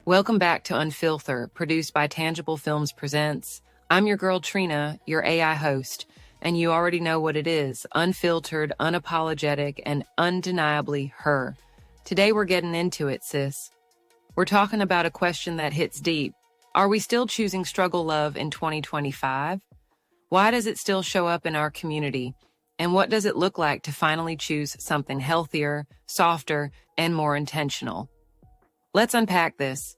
Welcome back to UnfiltHER, produced by Tangible Films Presents. I'm your girl Trina, your AI host, and you already know what it is: unfiltered, unapologetic, and undeniably her. Today we're getting into it, sis. We're talking about a question that hits deep. Are we still choosing struggle love in 2025? Why does it still show up in our community? And what does it look like to finally choose something healthier, softer, and more intentional? Let's unpack this.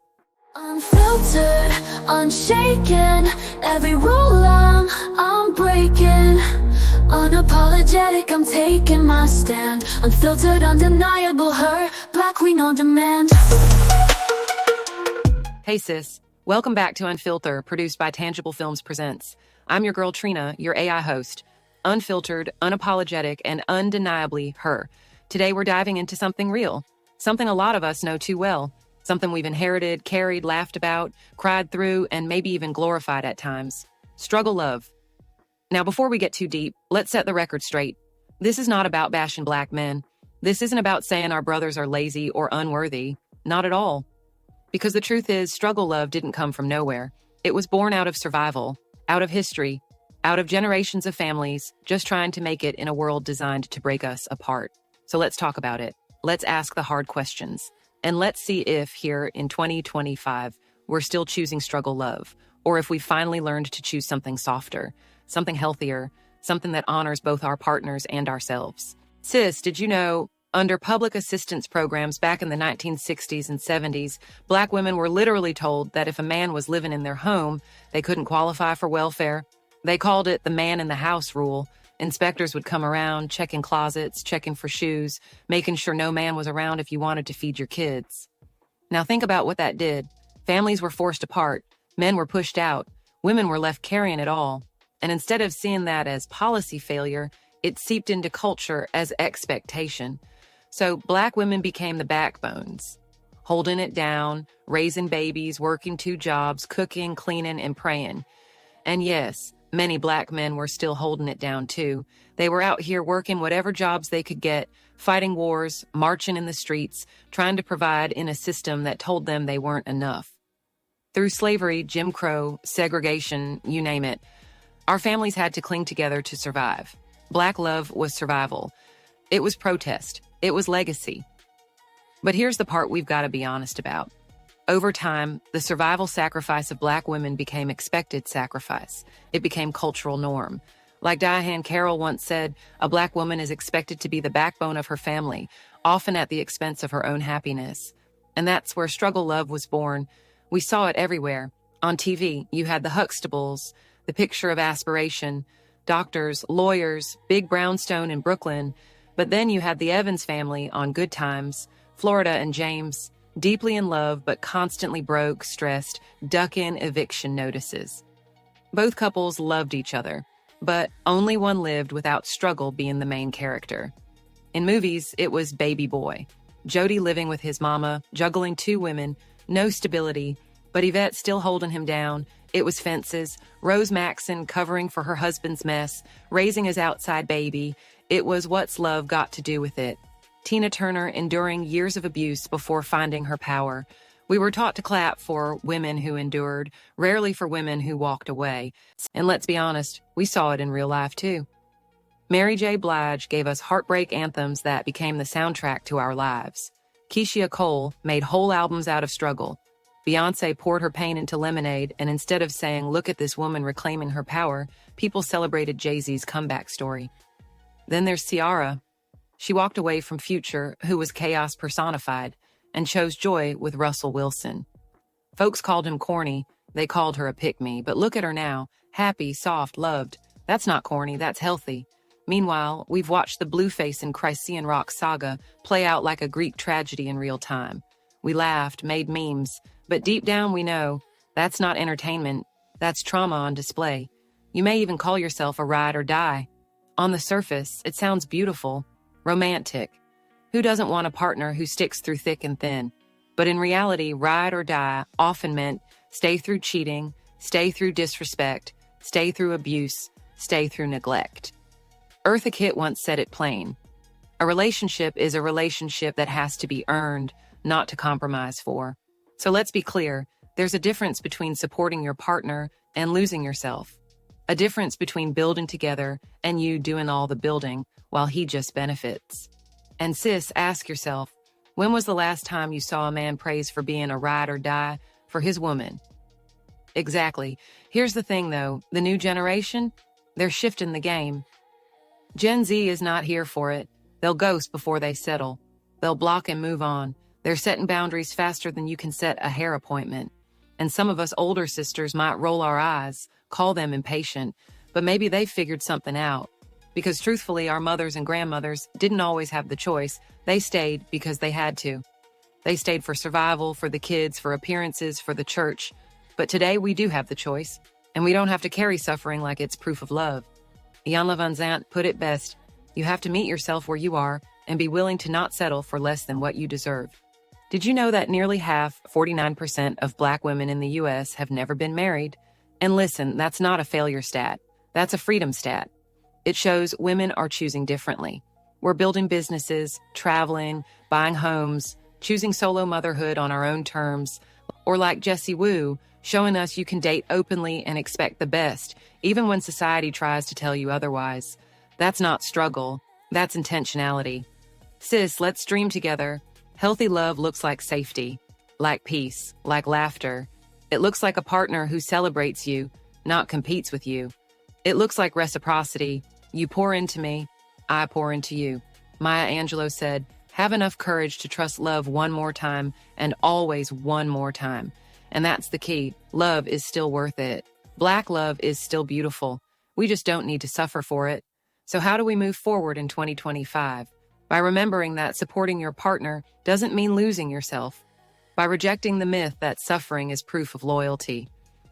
Unfiltered, unshaken, every rule I'm breaking. Unapologetic, I'm taking my stand. Unfiltered, undeniable, her, Black Queen on demand. Hey sis, welcome back to UnfiltHER, produced by Tangible Films Presents. I'm your girl Trina, your AI host. Unfiltered, unapologetic, and undeniably her. Today we're diving into something real, something a lot of us know too well. Something we've inherited, carried, laughed about, cried through, and maybe even glorified at times. Struggle love. Now, before we get too deep, let's set the record straight. This is not about bashing Black men. This isn't about saying our brothers are lazy or unworthy. Not at all. Because the truth is, struggle love didn't come from nowhere. It was born out of survival, out of history, out of generations of families just trying to make it in a world designed to break us apart. So let's talk about it. Let's ask the hard questions. And let's see if, here in 2025, we're still choosing struggle love, or if we finally learned to choose something softer, something healthier, something that honors both our partners and ourselves. Sis, did you know, under public assistance programs back in the 1960s and 70s, Black women were literally told that if a man was living in their home, they couldn't qualify for welfare? They called it the man in the house rule. Inspectors would come around, checking closets, checking for shoes, making sure no man was around if you wanted to feed your kids. Now think about what that did. Families were forced apart, men were pushed out, women were left carrying it all. And instead of seeing that as policy failure, it seeped into culture as expectation. So Black women became the backbones, holding it down, raising babies, working 2 jobs, cooking, cleaning, and praying. And yes, many Black men were still holding it down too. They were out here working whatever jobs they could get, fighting wars, marching in the streets, trying to provide in a system that told them they weren't enough. Through slavery, Jim Crow, segregation, you name it, our families had to cling together to survive. Black love was survival. It was protest. It was legacy. But here's the part we've got to be honest about. Over time, the survival sacrifice of Black women became expected sacrifice. It became cultural norm. Like Diahann Carroll once said, a Black woman is expected to be the backbone of her family, often at the expense of her own happiness. And that's where struggle love was born. We saw it everywhere. On TV, you had the Huxtables, the picture of aspiration, doctors, lawyers, big brownstone in Brooklyn. But then you had the Evans family on Good Times, Florida and James, deeply in love, but constantly broke, stressed, ducking eviction notices. Both couples loved each other, but only one lived without struggle being the main character. In movies, it was Baby Boy. Jody living with his mama, juggling 2 women, no stability, but Yvette still holding him down. It was Fences, Rose Maxon covering for her husband's mess, raising his outside baby. It was What's Love Got to Do with It? Tina Turner enduring years of abuse before finding her power. We were taught to clap for women who endured, rarely for women who walked away. And let's be honest, we saw it in real life too. Mary J. Blige gave us heartbreak anthems that became the soundtrack to our lives. Keisha Cole made whole albums out of struggle. Beyonce poured her pain into lemonade, and instead of saying, "Look at this woman reclaiming her power," people celebrated Jay-Z's comeback story. Then there's Ciara. She walked away from Future, who was chaos personified, and chose joy with Russell Wilson. Folks called him corny. They called her a pick-me, but look at her now. Happy, soft, loved. That's not corny, that's healthy. Meanwhile, we've watched the Blueface and Chrysean Rock saga play out like a Greek tragedy in real time. We laughed, made memes, but deep down we know that's not entertainment, that's trauma on display. You may even call yourself a ride or die. On the surface, it sounds beautiful, romantic. Who doesn't want a partner who sticks through thick and thin? But in reality, ride or die often meant stay through cheating, stay through disrespect, stay through abuse, stay through neglect. Eartha Kitt once said it plain. A relationship is a relationship that has to be earned, not to compromise for. So let's be clear, there's a difference between supporting your partner and losing yourself. A difference between building together and you doing all the building while he just benefits. And sis, ask yourself, when was the last time you saw a man praise for being a ride or die for his woman? Exactly. Here's the thing though, the new generation, they're shifting the game. Gen Z is not here for it. They'll ghost before they settle. They'll block and move on. They're setting boundaries faster than you can set a hair appointment. And some of us older sisters might roll our eyes, call them impatient, but maybe they figured something out. Because truthfully, our mothers and grandmothers didn't always have the choice. They stayed because they had to. They stayed for survival, for the kids, for appearances, for the church. But today we do have the choice, and we don't have to carry suffering like it's proof of love. Iyanla Vanzant put it best, you have to meet yourself where you are and be willing to not settle for less than what you deserve. Did you know that nearly half, 49% of Black women in the U.S. have never been married? And listen, that's not a failure stat. That's a freedom stat. It shows women are choosing differently. We're building businesses, traveling, buying homes, choosing solo motherhood on our own terms, or like Jessie Woo, showing us you can date openly and expect the best, even when society tries to tell you otherwise. That's not struggle, that's intentionality. Sis, let's dream together. Healthy love looks like safety, like peace, like laughter. It looks like a partner who celebrates you, not competes with you. It looks like reciprocity. You pour into me, I pour into you. Maya Angelou said, have enough courage to trust love one more time and always one more time. And that's the key. Love is still worth it. Black love is still beautiful. We just don't need to suffer for it. So how do we move forward in 2025? By remembering that supporting your partner doesn't mean losing yourself. By rejecting the myth that suffering is proof of loyalty.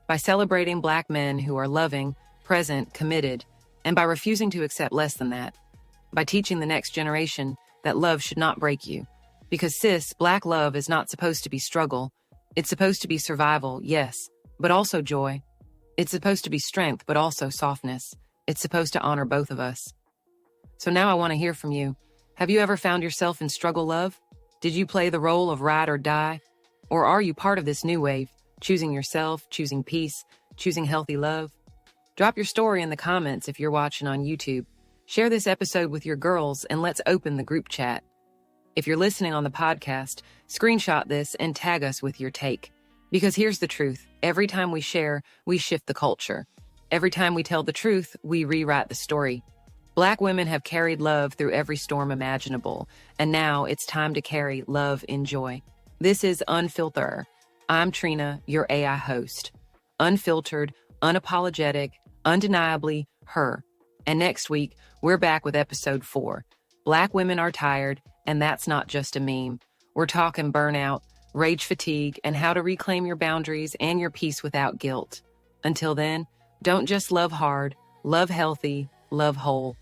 By celebrating Black men who are loving, present, committed, and by refusing to accept less than that. By teaching the next generation that love should not break you. Because sis, Black love is not supposed to be struggle. It's supposed to be survival, yes, but also joy. It's supposed to be strength, but also softness. It's supposed to honor both of us. So now I want to hear from you. Have you ever found yourself in struggle love? Did you play the role of ride or die? Or are you part of this new wave, choosing yourself, choosing peace, choosing healthy love? Drop your story in the comments if you're watching on YouTube. Share this episode with your girls and let's open the group chat. If you're listening on the podcast, screenshot this and tag us with your take. Because here's the truth. Every time we share, we shift the culture. Every time we tell the truth, we rewrite the story. Black women have carried love through every storm imaginable, and now it's time to carry love in joy. This is UnfiltHER. I'm Trina, your AI host. Unfiltered, unapologetic, undeniably her. And next week, we're back with episode 4. Black women are tired, and that's not just a meme. We're talking burnout, rage fatigue, and how to reclaim your boundaries and your peace without guilt. Until then, don't just love hard, love healthy, love whole.